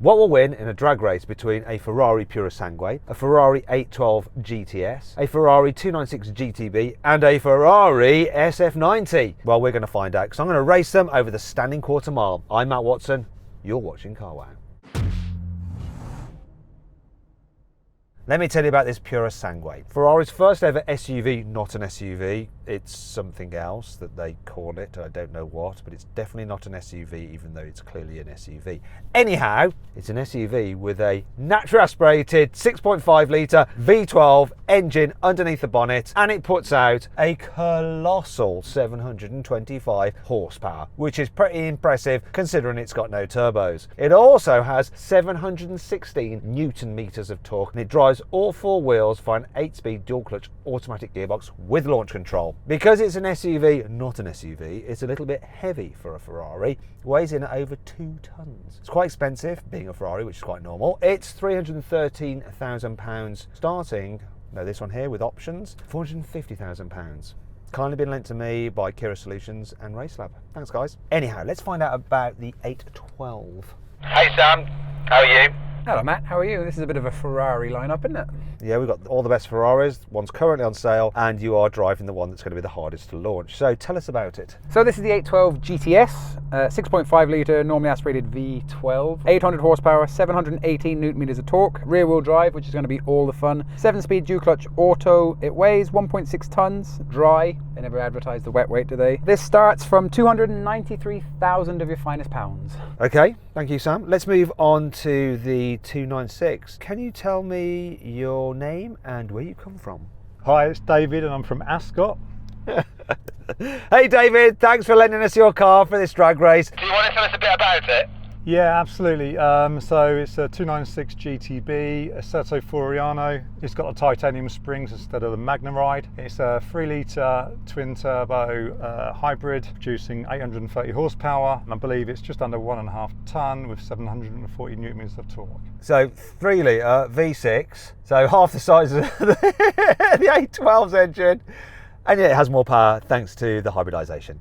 What will win in a drag race between a Ferrari Purosangue, a Ferrari 812 GTS, a Ferrari 296 GTB, and a Ferrari SF90? Well, we're going to find out, because I'm going to race them over the standing quarter mile. I'm Matt Watson. You're watching Carwow. Let me tell you about this Purosangue. Ferrari's first ever SUV, not an SUV. It's something else that they call it. I don't know what, but it's definitely not an SUV, even though it's clearly an SUV. Anyhow, it's an SUV with a naturally aspirated 6.5 litre V12 engine underneath the bonnet, and it puts out a colossal 725 horsepower, which is pretty impressive considering it's got no turbos. It also has 716 Newton meters of torque, and it drives all four wheels for an 8-speed dual-clutch automatic gearbox with launch control. Because it's an SUV, not an SUV, it's a little bit heavy for a Ferrari. Weighs in at over 2 tons. It's quite expensive, being a Ferrari, which is quite normal. It's £313,000 starting, no, this one here with options, £450,000. Kindly been lent to me by Kira Solutions and Racelab. Thanks, guys. Anyhow, let's find out about the 812. Hey Sam, how are you? Hello Matt, how are you? This is a bit of a Ferrari lineup, isn't it? Yeah, we've got all the best Ferraris. One's currently on sale, and you are driving the one that's going to be the hardest to launch. So tell us about it. So this is the 812 GTS, 6.5 litre normally aspirated V12, 800 horsepower, 718 Newton meters of torque, rear wheel drive, which is going to be all the fun, 7-speed dual clutch auto. It weighs 1.6 tons, dry. They never advertise the wet weight, do they? This starts from 293,000 of your finest pounds. Okay, thank you, Sam. Let's move on to the 296. Can you tell me your name and where you come from? Hi, it's David and I'm from Ascot. Hey David, thanks for lending us your car for this drag race. Do you want to tell us a bit about it? Yeah, absolutely. So it's a 296 GTB, Assetto Floriano. It's got the titanium springs instead of the Magneride. It's a 3 litre twin turbo hybrid producing 830 horsepower. And I believe it's just under 1.5 tonne with 740 Newton meters of torque. So 3 litre V6, so half the size of the 812's engine. And yet it has more power thanks to the hybridisation.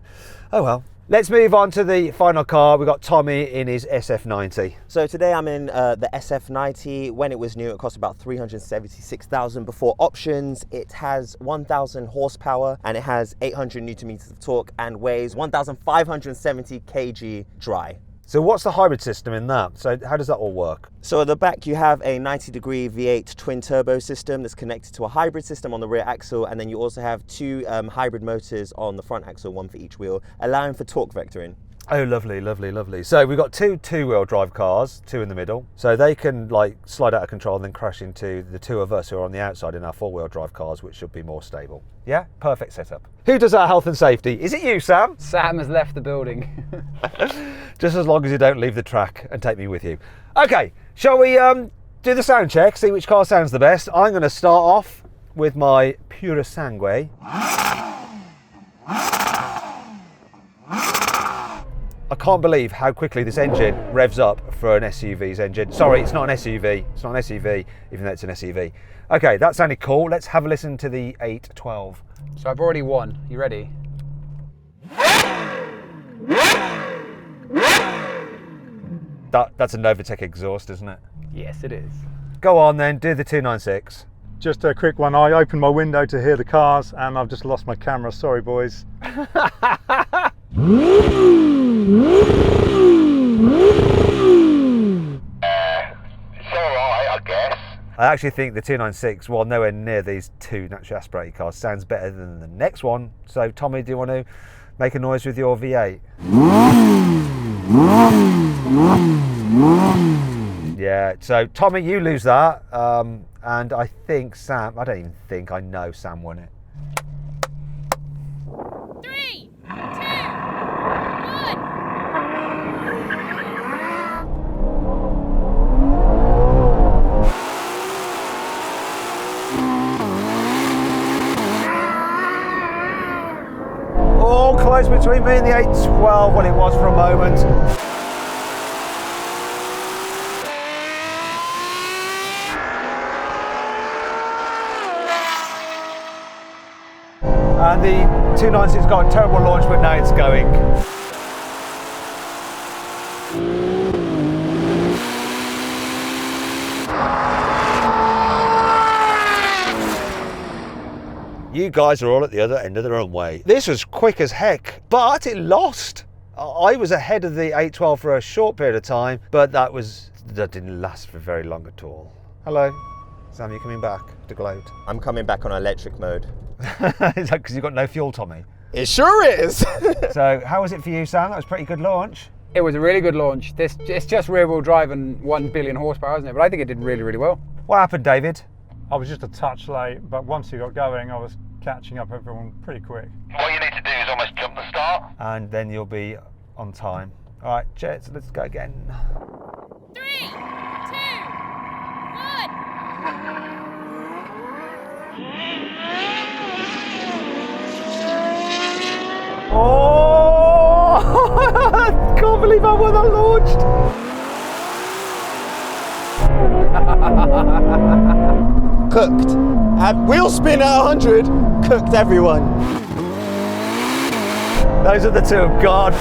Oh well. Let's move on to the final car. We've got Tommy in his SF90. So today I'm in the SF90. When it was new, it cost about 376,000 before options. It has 1,000 horsepower and it has 800 Newton meters of torque and weighs 1,570 kg dry. So what's the hybrid system in that? So how does that all work? So at the back you have a 90-degree V8 twin turbo system that's connected to a hybrid system on the rear axle, and then you also have 2 hybrid motors on the front axle, 1 for each wheel, allowing for torque vectoring. Oh, lovely, lovely, lovely. So we've got 2 two-wheel drive cars, 2 in the middle. So they can like slide out of control and then crash into the 2 of us who are on the outside in our 4-wheel drive cars, which should be more stable. Yeah, perfect setup. Who does our health and safety? Is it you, Sam? Sam has left the building. Just as long as you don't leave the track and take me with you. Okay, shall we do the sound check, see which car sounds the best? I'm going to start off with my Purosangue. I can't believe how quickly this engine revs up for an SUV's engine. Sorry, it's not an SUV. It's not an SUV, even though it's an SUV. Okay, that sounded cool. Let's have a listen to the 812. So I've already won. You ready? That's a Novatec exhaust, isn't it? Yes, it is. Go on then, do the 296. Just a quick one. I opened my window to hear the cars and I've just lost my camera. Sorry, boys. It's alright, I guess. I actually think the 296, while nowhere near these 2 naturally aspirated cars, sounds better than the next one. So Tommy, do you want to make a noise with your V8? Yeah, so Tommy, you lose that. And I think Sam, I don't even think, I know Sam won it. 3, 2, 1. All close between me and the 812 when it was for a moment. And the 296's got a terrible launch, but now it's going. you guys are all at the other end of the runway. This was quick as heck, but it lost. I was ahead of the 812 for a short period of time, but that didn't last for very long at all. Hello, Sam, you coming back to gloat? I'm coming back on electric mode. Is that because you've got no fuel, Tommy? It sure is. So how was it for you, Sam? That was a pretty good launch. It was a really good launch. It's just rear-wheel drive and 1 billion horsepower, isn't it? But I think it did really, really well. What happened, David? I was just a touch late, but once you got going, I was catching up everyone pretty quick. What you need to do is almost jump the start. And then you'll be on time. All right, Jets, let's go again. 3, 2, 1. Oh! I can't believe how well that launched. Cooked. At wheel spin at 100, cooked everyone. Those are the two of God.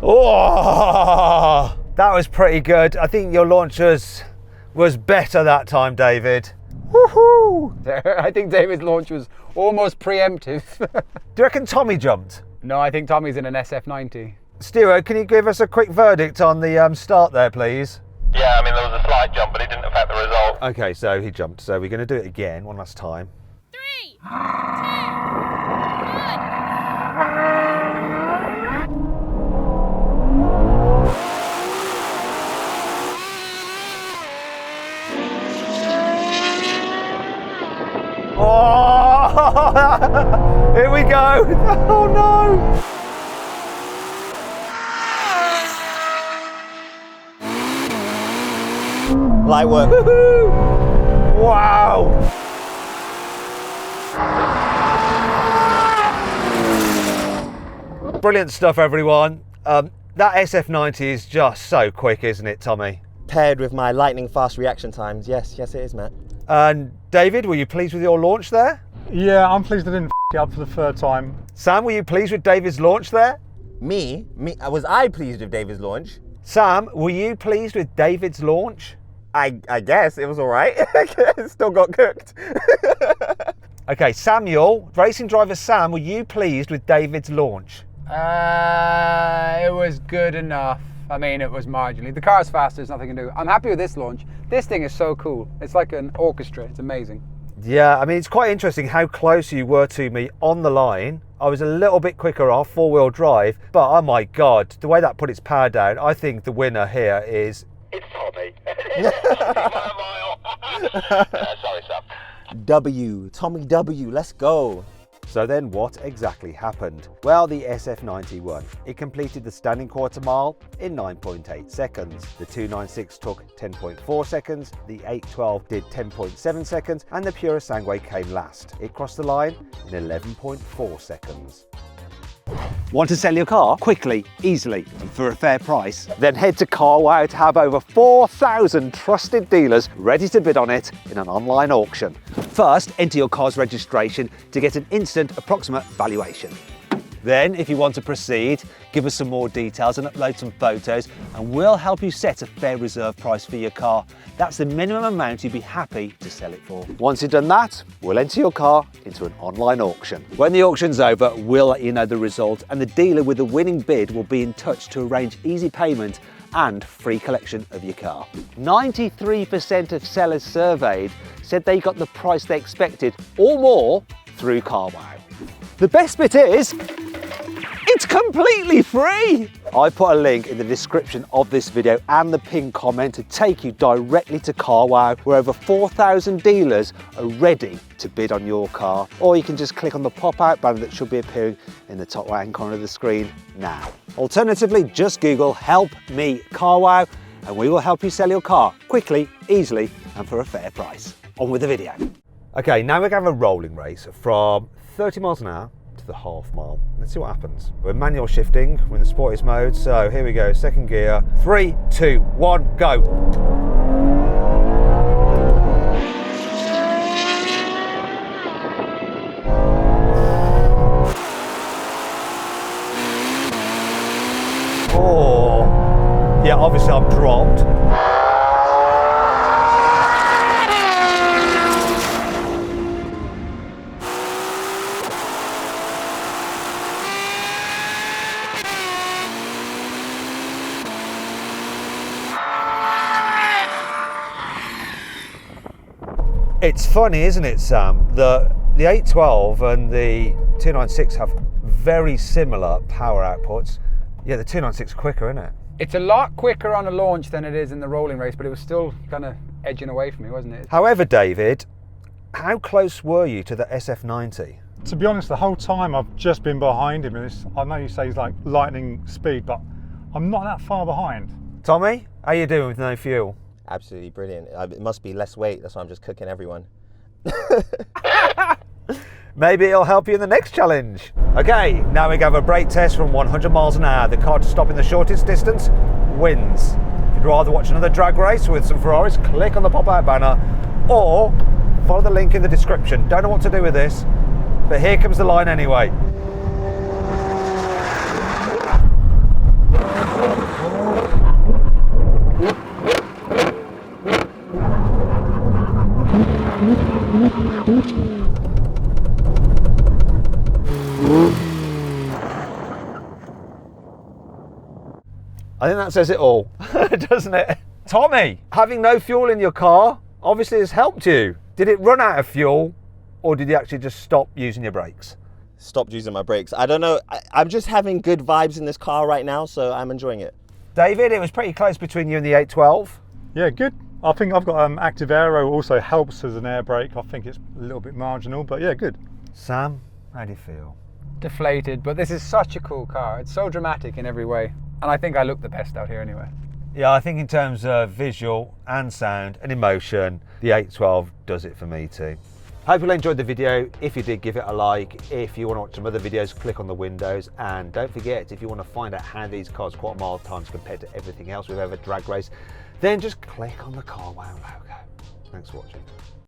Oh, that was pretty good. I think your launch was better that time, David. Woohoo! I think David's launch was almost preemptive. Do you reckon Tommy jumped? No, I think Tommy's in an SF90. Stuart, can you give us a quick verdict on the start there, please? Yeah, I mean, there was a slight jump, but it didn't affect the result. Okay, so he jumped. So we're going to do it again, one last time. 3, 2, 1. Oh, here we go. Oh no. Light work. Woohoo. Wow. Brilliant stuff, everyone. That SF90 is just so quick, isn't it, Tommy? Paired with my lightning fast reaction times. Yes, it is, Matt. And David, were you pleased with your launch there? Yeah, I'm pleased I didn't it up for the third time. Sam, were you pleased with David's launch there? Me? Was I pleased with David's launch? Sam, were you pleased with David's launch? I guess it was all right. Still got cooked. Okay, Samuel, racing driver Sam, were you pleased with David's launch? It was good enough. I mean, it was marginally. The car's faster, there's nothing to do. I'm happy with this launch. This thing is so cool. It's like an orchestra. It's amazing. Yeah, I mean, it's quite interesting how close you were to me on the line. I was a little bit quicker off, four-wheel drive, but oh my God, the way that put its power down, I think the winner here is... It's Tommy. Sorry, Sam. W, Tommy W, let's go. So then what exactly happened? Well, the SF90 won. It completed the standing quarter mile in 9.8 seconds. The 296 took 10.4 seconds, the 812 did 10.7 seconds, and the Purosangue came last. It crossed the line in 11.4 seconds. Want to sell your car quickly, easily, and for a fair price? Then head to Carwow to have over 4,000 trusted dealers ready to bid on it in an online auction. First, enter your car's registration to get an instant approximate valuation. Then, if you want to proceed, give us some more details and upload some photos, and we'll help you set a fair reserve price for your car. That's the minimum amount you'd be happy to sell it for. Once you've done that, we'll enter your car into an online auction. When the auction's over, we'll let you know the result, and the dealer with the winning bid will be in touch to arrange easy payment and free collection of your car. 93% of sellers surveyed said they got the price they expected or more through Carwow. The best bit is, it's completely free! I put a link in the description of this video and the pinned comment to take you directly to Carwow, where over 4,000 dealers are ready to bid on your car. Or you can just click on the pop-out banner that should be appearing in the top right-hand corner of the screen now. Alternatively, just Google "Help Me Carwow" and we will help you sell your car quickly, easily, and for a fair price. On with the video. Okay, now we're going to have a rolling race from 30 miles an hour to the half mile. Let's see what happens. We're manual shifting, we're in the sportiest mode, so here we go, second gear. 3, 2, 1, go. It's funny, isn't it, Sam? The 812 and the 296 have very similar power outputs. Yeah, the 296 quicker, isn't it? It's a lot quicker on a launch than it is in the rolling race, but it was still kind of edging away from me, wasn't it? However, David, how close were you to the SF90? To be honest, the whole time I've just been behind him, and I know you say he's like lightning speed, but I'm not that far behind. Tommy, how you doing with no fuel? Absolutely brilliant. It must be less weight, that's why I'm just cooking everyone. Maybe it'll help you in the next challenge. Okay, now we have a brake test from 100 miles an hour. The car to stop in the shortest distance wins. If you'd rather watch another drag race with some Ferraris, click on the pop-out banner or follow the link in the description. Don't know what to do with this, but here comes the line anyway. I think that says it all, doesn't it? Tommy, having no fuel in your car obviously has helped you. Did it run out of fuel or did you actually just stop using your brakes? Stopped using my brakes. I don't know. I'm just having good vibes in this car right now, so I'm enjoying it. David, it was pretty close between you and the 812. Yeah, good. I think I've got active aero also helps as an air brake. I think it's a little bit marginal, but yeah, good. Sam, how do you feel? Deflated, but this is such a cool car. It's so dramatic in every way. And I think I look the best out here anyway. Yeah, I think in terms of visual and sound and emotion, the 812 does it for me too. Hope you enjoyed the video. If you did, give it a like. If you want to watch some other videos, click on the windows. And don't forget, if you want to find out how these cars quarter mile times compared to everything else we've ever drag raced, then just click on the Carwow logo. Thanks for watching.